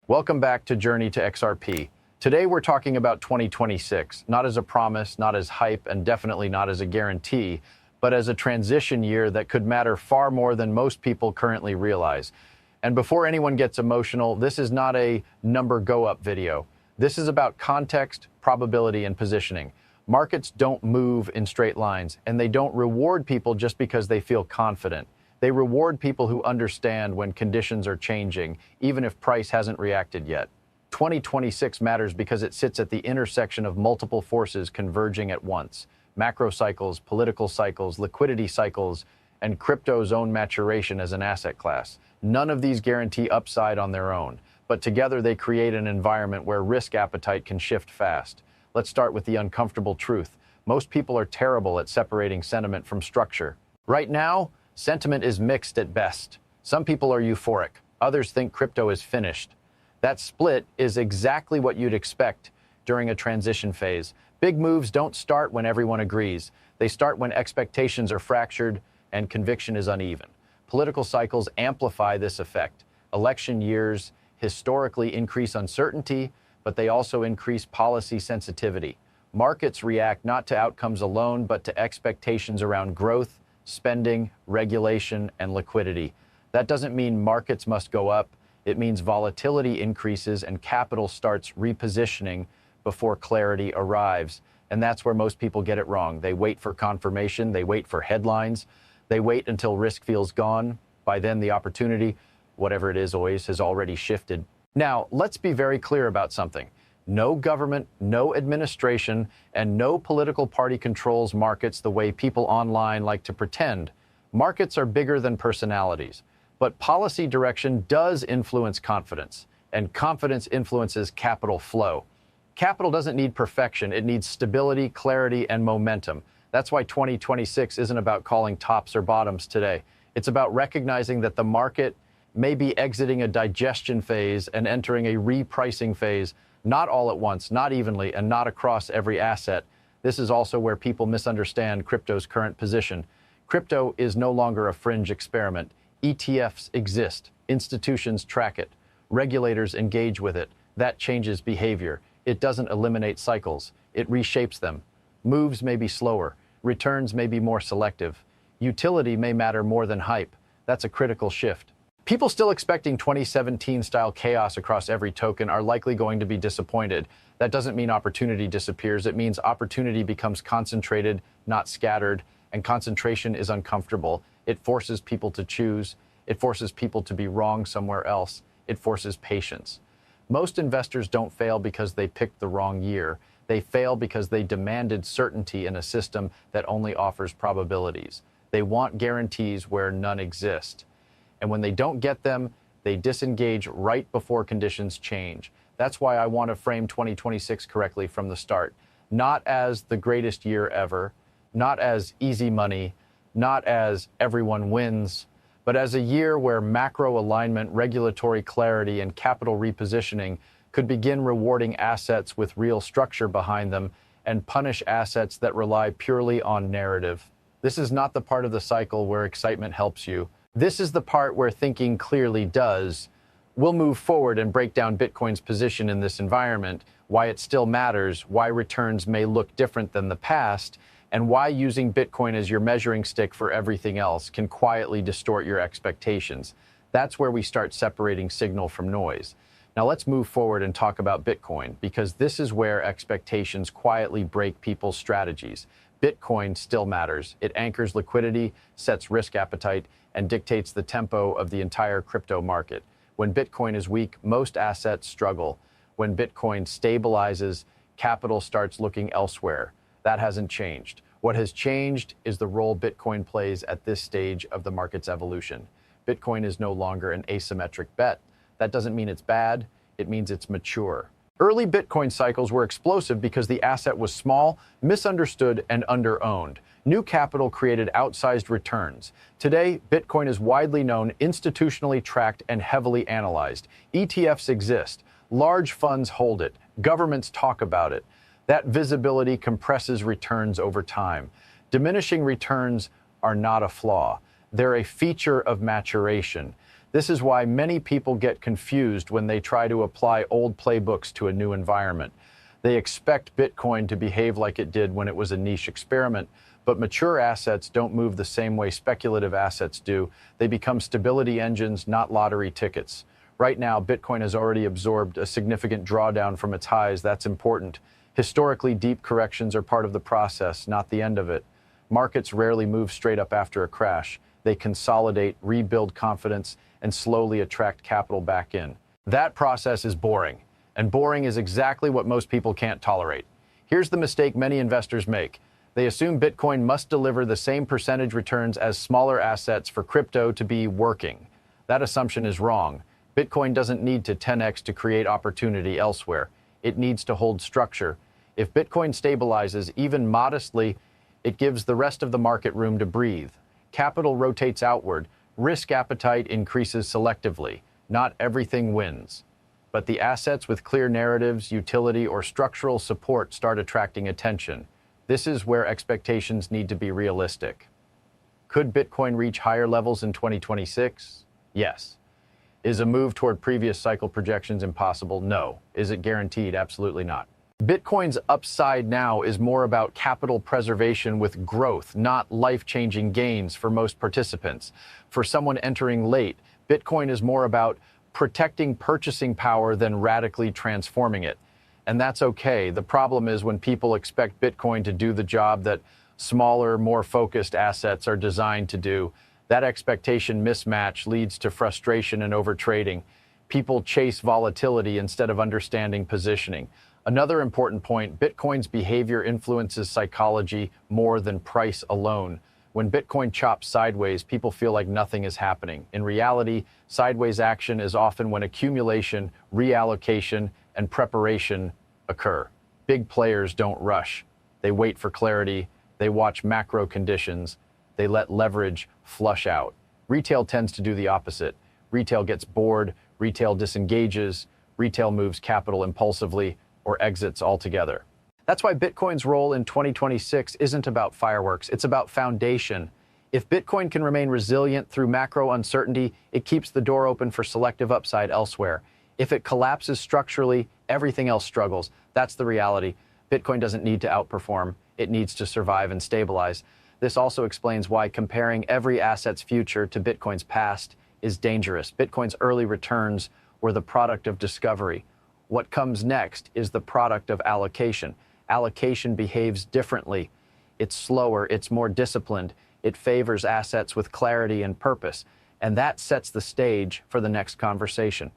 Welcome back to Journey to XRP. Today we're talking about 2026, not as a promise, not as hype, and definitely not as a guarantee, but as a transition year that could matter far more than most people currently realize. And before anyone gets emotional, this is not a number go up video. This is about context, probability, and positioning. Markets don't move in straight lines, and they don't reward people just because they feel confident. They reward people who understand when conditions are changing, even if price hasn't reacted yet. 2026 matters because it sits at the intersection of multiple forces converging at once: macro cycles, political cycles, liquidity cycles, and crypto's own maturation as an asset class. None of these guarantee upside on their own, but together they create an environment where risk appetite can shift fast. Let's start with the uncomfortable truth. Most people are terrible at separating sentiment from structure. Right now, sentiment is mixed at best. Some people are euphoric. Others think crypto is finished. That split is exactly what you'd expect during a transition phase. Big moves don't start when everyone agrees. They start when expectations are fractured and conviction is uneven. Political cycles amplify this effect. Election years historically increase uncertainty, but they also increase policy sensitivity. Markets react not to outcomes alone, but to expectations around growth, spending, regulation, and liquidity. That doesn't mean markets must go up. It means volatility increases and capital starts repositioning before clarity arrives. And that's where most people get it wrong. They wait for confirmation, they wait for headlines, they wait until risk feels gone. By then, the opportunity, whatever it is, always has already shifted. Now, let's be very clear about something. No government, no administration, and no political party controls markets the way people online like to pretend. Markets are bigger than personalities, but policy direction does influence confidence, and confidence influences capital flow. Capital doesn't need perfection, it needs stability, clarity, and momentum. That's why 2026 isn't about calling tops or bottoms today. It's about recognizing that the market may be exiting a digestion phase and entering a repricing phase, not all at once, not evenly, and not across every asset. This is also where people misunderstand crypto's current position. Crypto is no longer a fringe experiment. ETFs exist. Institutions track it. Regulators engage with it. That changes behavior. It doesn't eliminate cycles. It reshapes them. Moves may be slower. Returns may be more selective. Utility may matter more than hype. That's a critical shift. People still expecting 2017-style chaos across every token are likely going to be disappointed. That doesn't mean opportunity disappears. It means opportunity becomes concentrated, not scattered, and concentration is uncomfortable. It forces people to choose. It forces people to be wrong somewhere else. It forces patience. Most investors don't fail because they picked the wrong year. They fail because they demanded certainty in a system that only offers probabilities. They want guarantees where none exist. And when they don't get them, they disengage right before conditions change. That's why I want to frame 2026 correctly from the start. Not as the greatest year ever, not as easy money, not as everyone wins, but as a year where macro alignment, regulatory clarity, and capital repositioning could begin rewarding assets with real structure behind them and punish assets that rely purely on narrative. This is not the part of the cycle where excitement helps you. This is the part where thinking clearly does. We'll move forward and break down Bitcoin's position in this environment, why it still matters, why returns may look different than the past, and why using Bitcoin as your measuring stick for everything else can quietly distort your expectations. That's where we start separating signal from noise. Now let's move forward and talk about Bitcoin, because this is where expectations quietly break people's strategies. Bitcoin still matters. It anchors liquidity, sets risk appetite, and dictates the tempo of the entire crypto market. When Bitcoin is weak, most assets struggle. When Bitcoin stabilizes, capital starts looking elsewhere. That hasn't changed. What has changed is the role Bitcoin plays at this stage of the market's evolution. Bitcoin is no longer an asymmetric bet. That doesn't mean it's bad, it means it's mature. Early Bitcoin cycles were explosive because the asset was small, misunderstood, and under-owned. New capital created outsized returns. Today, Bitcoin is widely known, institutionally tracked, and heavily analyzed. ETFs exist. Large funds hold it. Governments talk about it. That visibility compresses returns over time. Diminishing returns are not a flaw. They're a feature of maturation. This is why many people get confused when they try to apply old playbooks to a new environment. They expect Bitcoin to behave like it did when it was a niche experiment, but mature assets don't move the same way speculative assets do. They become stability engines, not lottery tickets. Right now, Bitcoin has already absorbed a significant drawdown from its highs. That's important. Historically, deep corrections are part of the process, not the end of it. Markets rarely move straight up after a crash. They consolidate, rebuild confidence, and slowly attract capital back in. That process is boring, and boring is exactly what most people can't tolerate. Here's the mistake many investors make. They assume Bitcoin must deliver the same percentage returns as smaller assets for crypto to be working. That assumption is wrong. Bitcoin doesn't need to 10x to create opportunity elsewhere. It needs to hold structure. If Bitcoin stabilizes, even modestly, it gives the rest of the market room to breathe. Capital rotates outward. Risk appetite increases selectively. Not everything wins. But the assets with clear narratives, utility, or structural support start attracting attention. This is where expectations need to be realistic. Could Bitcoin reach higher levels in 2026? Yes. Is a move toward previous cycle projections impossible? No. Is it guaranteed? Absolutely not. Bitcoin's upside now is more about capital preservation with growth, not life-changing gains for most participants. For someone entering late, Bitcoin is more about protecting purchasing power than radically transforming it. And that's okay. The problem is when people expect Bitcoin to do the job that smaller, more focused assets are designed to do. That expectation mismatch leads to frustration and overtrading. People chase volatility instead of understanding positioning. Another important point, Bitcoin's behavior influences psychology more than price alone. When Bitcoin chops sideways, people feel like nothing is happening. In reality, sideways action is often when accumulation, reallocation, and preparation occur. Big players don't rush. They wait for clarity. They watch macro conditions. They let leverage flush out. Retail tends to do the opposite. Retail gets bored. Retail disengages. Retail moves capital impulsively or exits altogether. That's why Bitcoin's role in 2026 isn't about fireworks, it's about foundation. If Bitcoin can remain resilient through macro uncertainty, it keeps the door open for selective upside elsewhere. If it collapses structurally, everything else struggles. That's the reality. Bitcoin doesn't need to outperform, it needs to survive and stabilize. This also explains why comparing every asset's future to Bitcoin's past is dangerous. Bitcoin's early returns were the product of discovery. What comes next is the product of allocation. Allocation behaves differently. It's slower, it's more disciplined, it favors assets with clarity and purpose, and that sets the stage for the next conversation.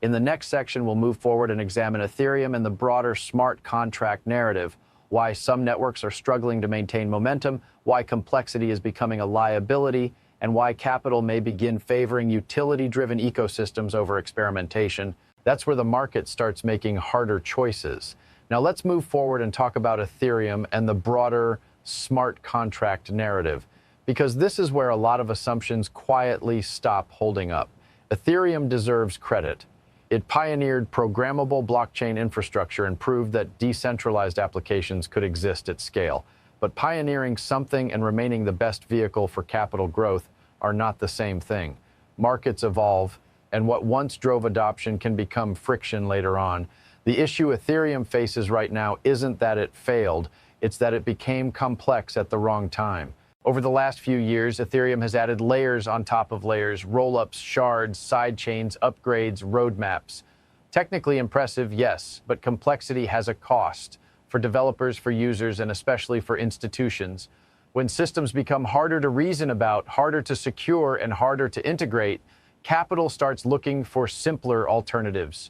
In the next section, we'll move forward and examine Ethereum and the broader smart contract narrative, why some networks are struggling to maintain momentum, why complexity is becoming a liability, and why capital may begin favoring utility-driven ecosystems over experimentation. That's where the market starts making harder choices. Now let's move forward and talk about Ethereum and the broader smart contract narrative, because this is where a lot of assumptions quietly stop holding up. Ethereum deserves credit. It pioneered programmable blockchain infrastructure and proved that decentralized applications could exist at scale. But pioneering something and remaining the best vehicle for capital growth are not the same thing. Markets evolve, and what once drove adoption can become friction later on. The issue Ethereum faces right now isn't that it failed, it's that it became complex at the wrong time. Over the last few years, Ethereum has added layers on top of layers, roll-ups, shards, sidechains, upgrades, roadmaps. Technically impressive, yes, but complexity has a cost for developers, for users, and especially for institutions. When systems become harder to reason about, harder to secure, and harder to integrate, capital starts looking for simpler alternatives.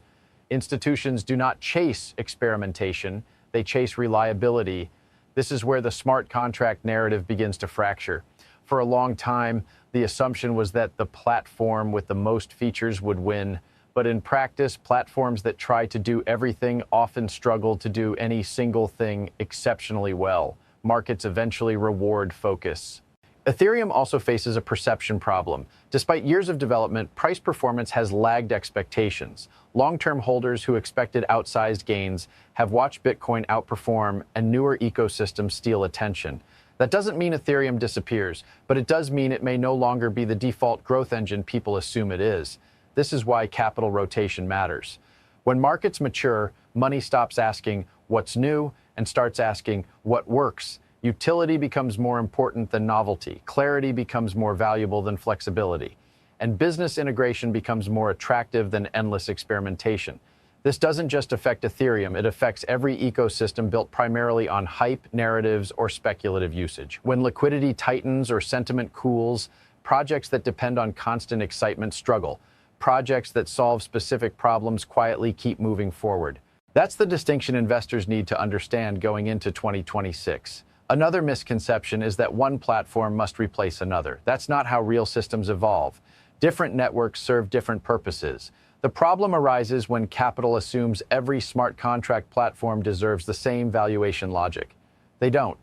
Institutions do not chase experimentation, they chase reliability. This is where the smart contract narrative begins to fracture. For a long time, the assumption was that the platform with the most features would win. But in practice, platforms that try to do everything often struggle to do any single thing exceptionally well. Markets eventually reward focus. Ethereum also faces a perception problem. Despite years of development, price performance has lagged expectations. Long-term holders who expected outsized gains have watched Bitcoin outperform and newer ecosystems steal attention. That doesn't mean Ethereum disappears, but it does mean it may no longer be the default growth engine people assume it is. This is why capital rotation matters. When markets mature, money stops asking what's new and starts asking what works. Utility becomes more important than novelty. Clarity becomes more valuable than flexibility. And business integration becomes more attractive than endless experimentation. This doesn't just affect Ethereum, it affects every ecosystem built primarily on hype, narratives, or speculative usage. When liquidity tightens or sentiment cools, projects that depend on constant excitement struggle. Projects that solve specific problems quietly keep moving forward. That's the distinction investors need to understand going into 2026. Another misconception is that one platform must replace another. That's not how real systems evolve. Different networks serve different purposes. The problem arises when capital assumes every smart contract platform deserves the same valuation logic. They don't.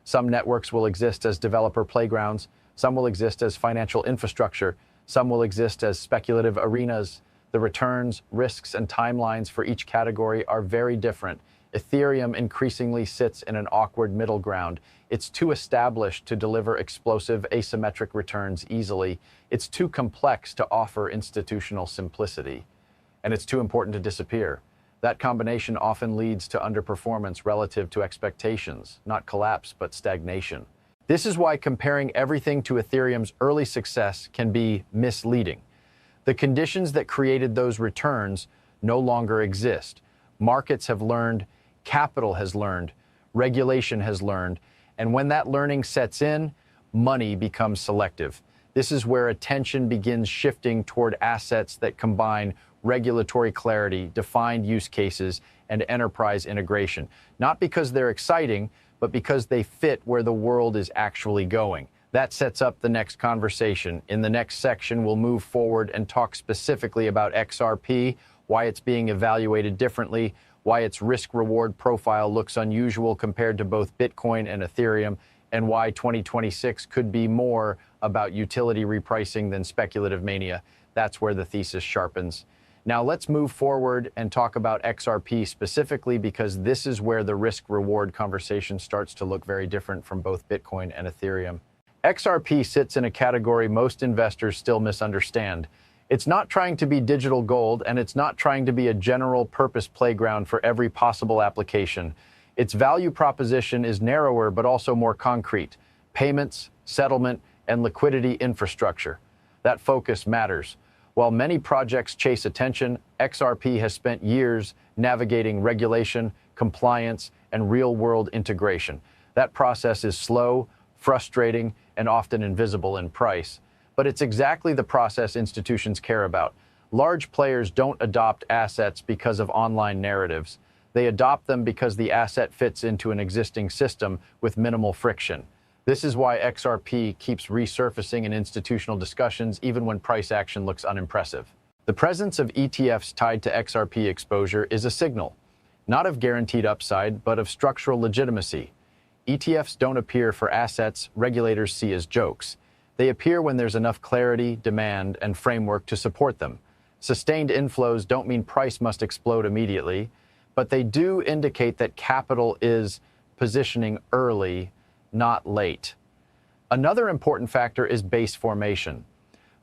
Some networks will exist as developer playgrounds, some will exist as financial infrastructure, some will exist as speculative arenas. The returns, risks, and timelines for each category are very different. Ethereum increasingly sits in an awkward middle ground. It's too established to deliver explosive asymmetric returns easily. It's too complex to offer institutional simplicity. And it's too important to disappear. That combination often leads to underperformance relative to expectations, not collapse, but stagnation. This is why comparing everything to Ethereum's early success can be misleading. The conditions that created those returns no longer exist. Markets have learned, capital has learned, regulation has learned, and when that learning sets in, money becomes selective. This is where attention begins shifting toward assets that combine regulatory clarity, defined use cases, and enterprise integration. Not because they're exciting, but because they fit where the world is actually going. That sets up the next conversation. In the next section, we'll move forward and talk specifically about XRP, why it's being evaluated differently, why its risk-reward profile looks unusual compared to both Bitcoin and Ethereum, and why 2026 could be more about utility repricing than speculative mania. That's where the thesis sharpens. Now let's move forward and talk about XRP specifically, because this is where the risk-reward conversation starts to look very different from both Bitcoin and Ethereum. XRP sits in a category most investors still misunderstand. It's not trying to be digital gold, and it's not trying to be a general purpose playground for every possible application. Its value proposition is narrower but also more concrete: payments, settlement, and liquidity infrastructure. That focus matters. While many projects chase attention, XRP has spent years navigating regulation, compliance, and real-world integration. That process is slow, frustrating, and often invisible in price. But it's exactly the process institutions care about. Large players don't adopt assets because of online narratives. They adopt them because the asset fits into an existing system with minimal friction. This is why XRP keeps resurfacing in institutional discussions even when price action looks unimpressive. The presence of ETFs tied to XRP exposure is a signal, not of guaranteed upside, but of structural legitimacy. ETFs don't appear for assets regulators see as jokes. They appear when there's enough clarity, demand, and framework to support them. Sustained inflows don't mean price must explode immediately, but they do indicate that capital is positioning early, not late. Another important factor is base formation.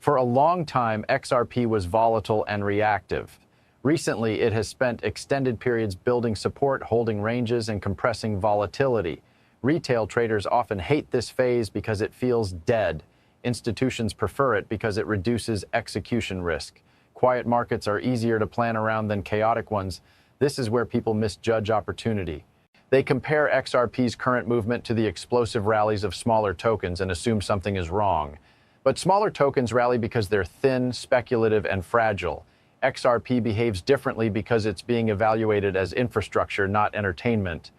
For a long time, XRP was volatile and reactive. Recently, it has spent extended periods building support, holding ranges, and compressing volatility. Retail traders often hate this phase because it feels dead. Institutions prefer it because it reduces execution risk. Quiet markets are easier to plan around than chaotic ones. This is where people misjudge opportunity. They compare XRP's current movement to the explosive rallies of smaller tokens and assume something is wrong. But smaller tokens rally because they're thin, speculative, and fragile. XRP behaves differently because it's being evaluated as infrastructure, not entertainment.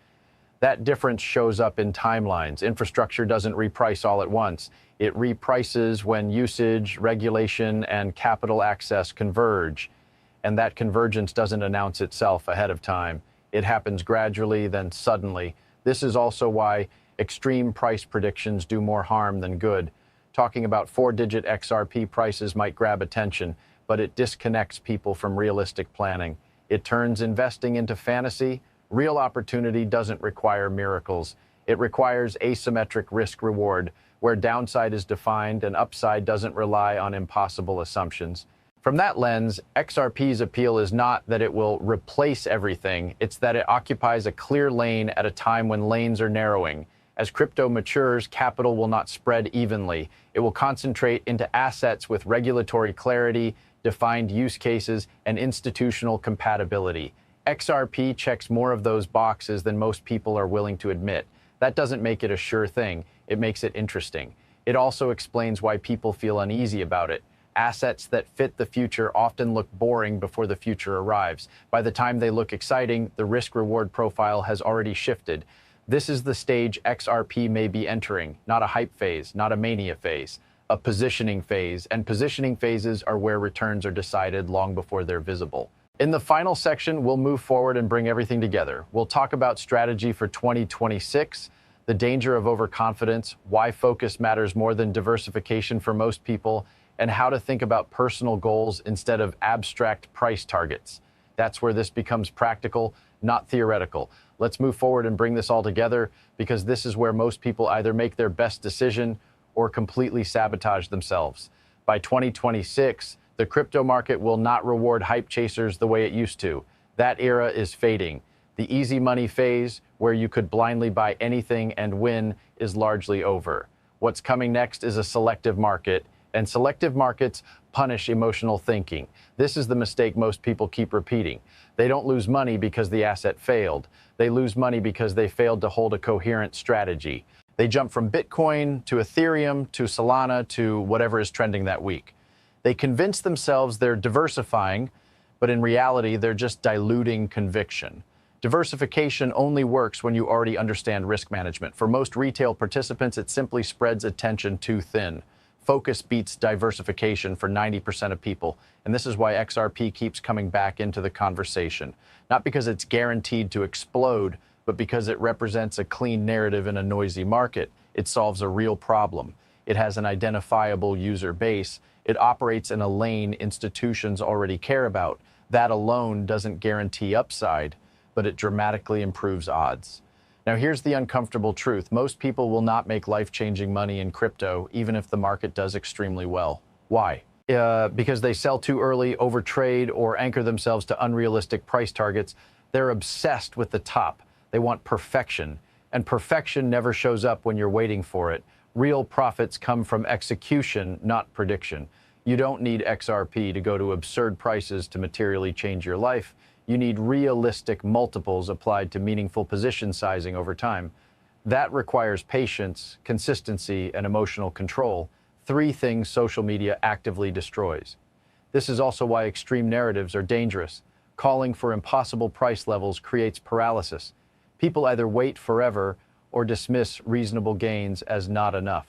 That difference shows up in timelines. Infrastructure doesn't reprice all at once. It reprices when usage, regulation, and capital access converge. And that convergence doesn't announce itself ahead of time. It happens gradually, then suddenly. This is also why extreme price predictions do more harm than good. Talking about four-digit XRP prices might grab attention, but it disconnects people from realistic planning. It turns investing into fantasy. Real opportunity doesn't require miracles. It requires asymmetric risk-reward, where downside is defined and upside doesn't rely on impossible assumptions. From that lens, XRP's appeal is not that it will replace everything, it's that it occupies a clear lane at a time when lanes are narrowing. As crypto matures, capital will not spread evenly. It will concentrate into assets with regulatory clarity, defined use cases, and institutional compatibility. XRP checks more of those boxes than most people are willing to admit. That doesn't make it a sure thing. It makes it interesting. It also explains why people feel uneasy about it. Assets that fit the future often look boring before the future arrives. By the time they look exciting, the risk-reward profile has already shifted. This is the stage XRP may be entering, not a hype phase, not a mania phase, a positioning phase, and positioning phases are where returns are decided long before they're visible. In the final section, we'll move forward and bring everything together. We'll talk about strategy for 2026, the danger of overconfidence, why focus matters more than diversification for most people, and how to think about personal goals instead of abstract price targets. That's where this becomes practical, not theoretical. Let's move forward and bring this all together, because this is where most people either make their best decision or completely sabotage themselves. By 2026, the crypto market will not reward hype chasers the way it used to. That era is fading. The easy money phase, where you could blindly buy anything and win, is largely over. What's coming next is a selective market, and selective markets punish emotional thinking. This is the mistake most people keep repeating. They don't lose money because the asset failed. They lose money because they failed to hold a coherent strategy. They jump from Bitcoin to Ethereum to Solana to whatever is trending that week. They convince themselves they're diversifying, but in reality, they're just diluting conviction. Diversification only works when you already understand risk management. For most retail participants, it simply spreads attention too thin. Focus beats diversification for 90% of people, and this is why XRP keeps coming back into the conversation. Not because it's guaranteed to explode, but because it represents a clean narrative in a noisy market. It solves a real problem. It has an identifiable user base. It operates in a lane institutions already care about. That alone doesn't guarantee upside, but it dramatically improves odds. Now, here's the uncomfortable truth. Most people will not make life-changing money in crypto, even if the market does extremely well. Why? Because they sell too early, overtrade, or anchor themselves to unrealistic price targets. They're obsessed with the top. They want perfection, and perfection never shows up when you're waiting for it. Real profits come from execution, not prediction. You don't need XRP to go to absurd prices to materially change your life. You need realistic multiples applied to meaningful position sizing over time. That requires patience, consistency, and emotional control, three things social media actively destroys. This is also why extreme narratives are dangerous. Calling for impossible price levels creates paralysis. People either wait forever or dismiss reasonable gains as not enough.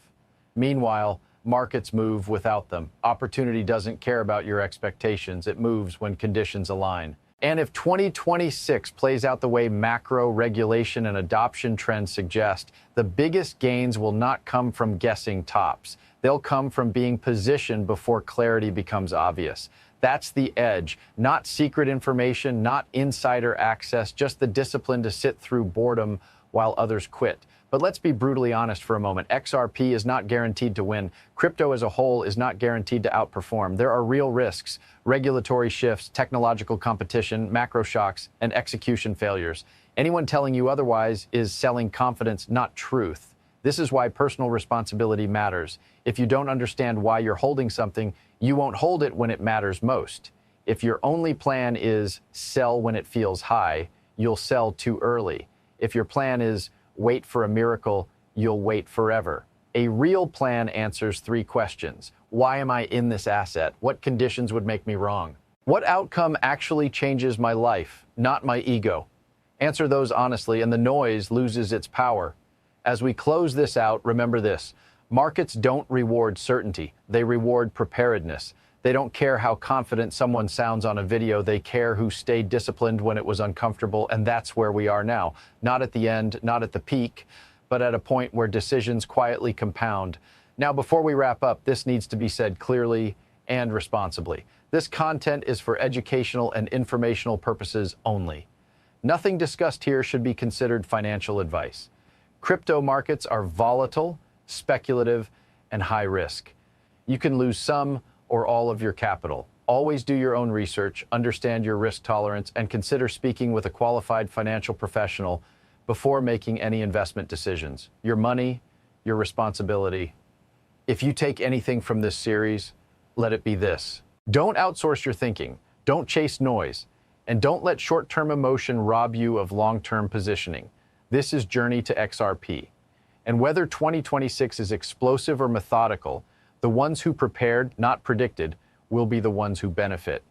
Meanwhile, markets move without them. Opportunity doesn't care about your expectations. It moves when conditions align. And if 2026 plays out the way macro regulation and adoption trends suggest, the biggest gains will not come from guessing tops. They'll come from being positioned before clarity becomes obvious. That's the edge. Not secret information, not insider access, just the discipline to sit through boredom while others quit. But let's be brutally honest for a moment. XRP is not guaranteed to win. Crypto as a whole is not guaranteed to outperform. There are real risks: regulatory shifts, technological competition, macro shocks, and execution failures. Anyone telling you otherwise is selling confidence, not truth. This is why personal responsibility matters. If you don't understand why you're holding something, you won't hold it when it matters most. If your only plan is sell when it feels high, you'll sell too early. If your plan is wait for a miracle, you'll wait forever. A real plan answers three questions. Why am I in this asset? What conditions would make me wrong? What outcome actually changes my life, not my ego? Answer those honestly, and the noise loses its power. As we close this out, remember this: markets don't reward certainty, they reward preparedness. They don't care how confident someone sounds on a video, they care who stayed disciplined when it was uncomfortable, and that's where we are now. Not at the end, not at the peak, but at a point where decisions quietly compound. Now, before we wrap up, this needs to be said clearly and responsibly. This content is for educational and informational purposes only. Nothing discussed here should be considered financial advice. Crypto markets are volatile, speculative, and high risk. You can lose some or all of your capital. Always do your own research, understand your risk tolerance, and consider speaking with a qualified financial professional before making any investment decisions. Your money, your responsibility. If you take anything from this series, let it be this. Don't outsource your thinking, don't chase noise, and don't let short-term emotion rob you of long-term positioning. This is Journey to XRP. And whether 2026 is explosive or methodical, the ones who prepared, not predicted, will be the ones who benefit.